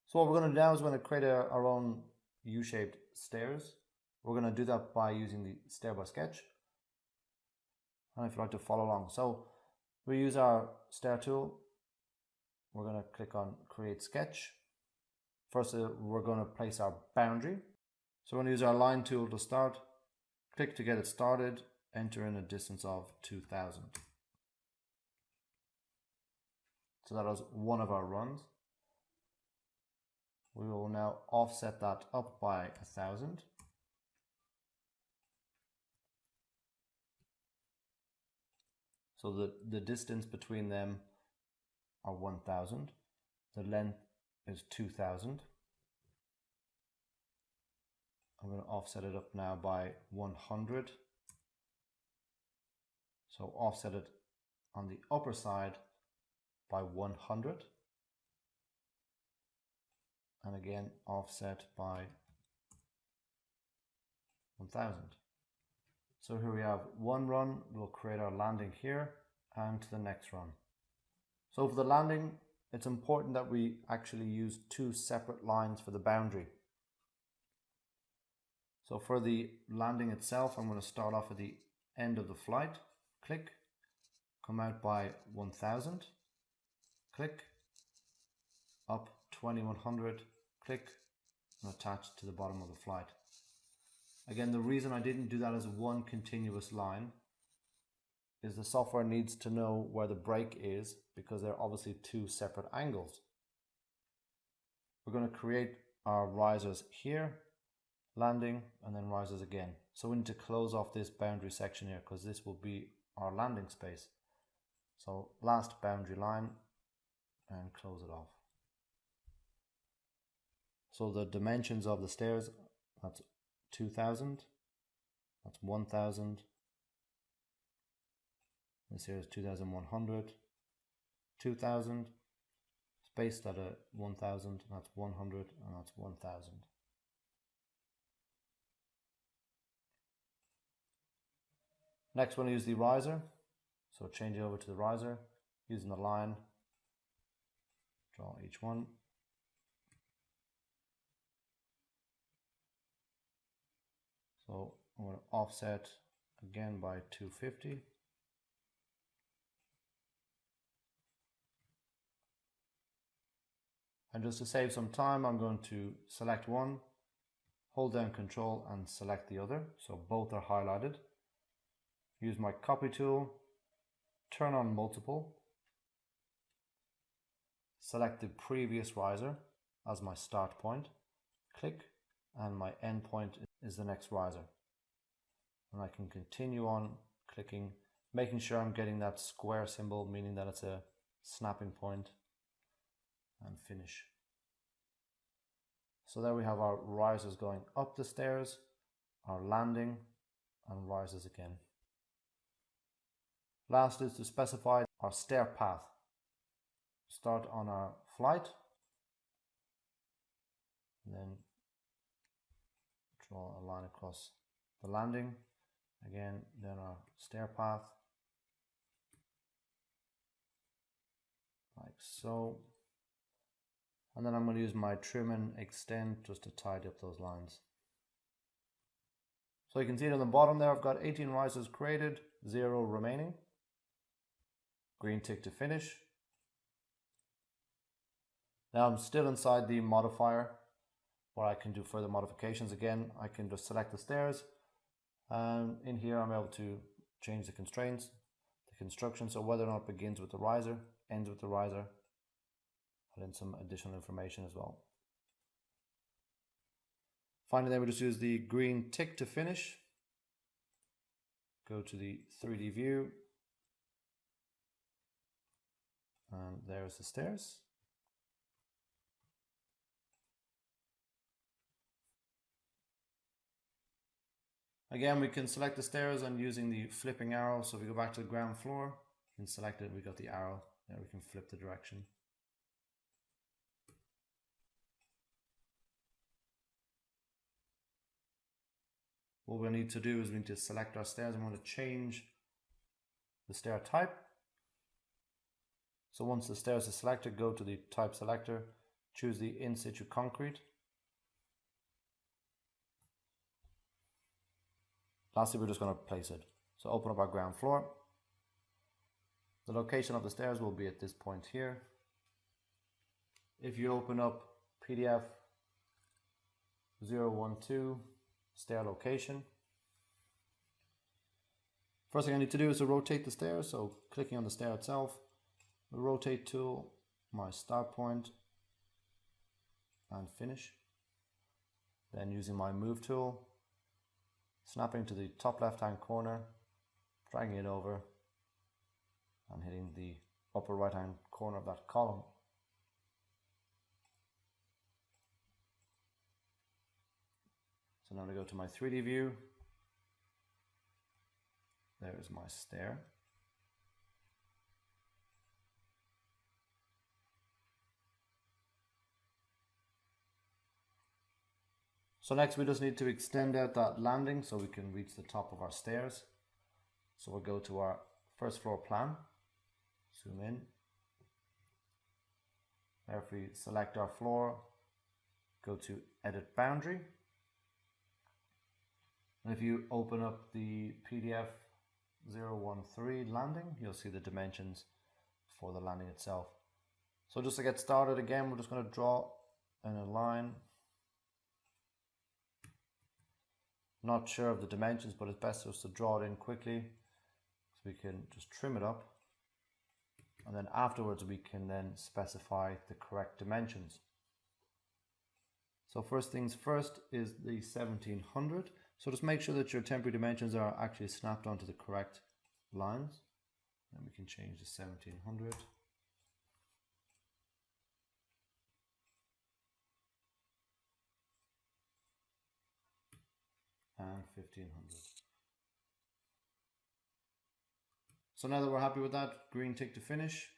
So what we're going to do now is we're going to create our own U-shaped stairs. We're going to do that by using the stair by sketch. And if you'd like to follow along. So we use our stair tool. We're going to click on create sketch. First, we're going to place our boundary. So we're going to use our line tool to start. Click to get it started. Enter in a distance of 2000. So that was one of our runs. We will now offset that up by 1000. So the distance between them are 1000. The length is 2000. I'm going to offset it up now by 100. So offset it on the upper side by 100. And again offset by 1000. So here we have one run. We'll create our landing here and to the next run. So for the landing, it's important that we actually use two separate lines for the boundary. So for the landing itself, I'm going to start off at the end of the flight. Click, come out by 1000, click, up 2100, click, and attach to the bottom of the flight. Again, the reason I didn't do that as one continuous line is the software needs to know where the break is because they're obviously two separate angles. We're going to create our risers here, landing, and then risers again. So we need to close off this boundary section here because this will be our landing space. So last boundary line and close it off. So the dimensions of the stairs, that's 2000, that's 1000, this here is 2100, 2000, spaced at a 1000, that's 100, and that's 1000. Next, we'll use the riser. So change it over to the riser, using the line, draw each one. So I'm going to offset again by 250. And just to save some time, I'm going to select one, hold down Control and select the other. So both are highlighted. Use my copy tool, turn on multiple, select the previous riser as my start point, click, and my end point is the next riser. And I can continue on clicking, making sure I'm getting that square symbol, meaning that it's a snapping point, and finish. So there we have our risers going up the stairs, our landing, and risers again. Last is to specify our stair path. Start on our flight, and then draw a line across the landing. Again, then our stair path, like so. And then I'm going to use my trim and extend just to tidy up those lines. So you can see it on the bottom there, I've got 18 risers created, 0 remaining. Green tick to finish. Now I'm still inside the modifier where I can do further modifications. Again, I can just select the stairs, and in here I'm able to change the constraints, the construction, so whether or not it begins with the riser, ends with the riser, and then some additional information as well. Finally, then we just use the green tick to finish. Go to the 3D view, and there's the stairs. Again, we can select the stairs and using the flipping arrow. So if we go back to the ground floor, we can select it, we got the arrow, there we can flip the direction. What we need to do is we need to select our stairs. I'm going to change the stair type. So once the stairs are selected, go to the type selector, choose the in situ concrete. Lastly, we're just going to place it. So open up our ground floor. The location of the stairs will be at this point here. If you open up PDF 012 stair location, first thing I need to do is to rotate the stair. So clicking on the stair itself, the rotate tool, my start point, and finish. Then using my move tool, snapping to the top left hand corner, dragging it over and hitting the upper right hand corner of that column. So now to go to my 3D view, there is my stair. So next we just need to extend out that landing so we can reach the top of our stairs. So we'll go to our first floor plan, zoom in. Now if we select our floor, go to edit boundary. And if you open up the PDF 013 landing, you'll see the dimensions for the landing itself. So just to get started again, we're just going to draw in a line. Not sure of the dimensions, but it's best just to draw it in quickly so we can just trim it up, and then afterwards we can then specify the correct dimensions. So first things first is the 1700. So just make sure that your temporary dimensions are actually snapped onto the correct lines. Then we can change to 1700. And 1500. So now that we're happy with that, green tick to finish.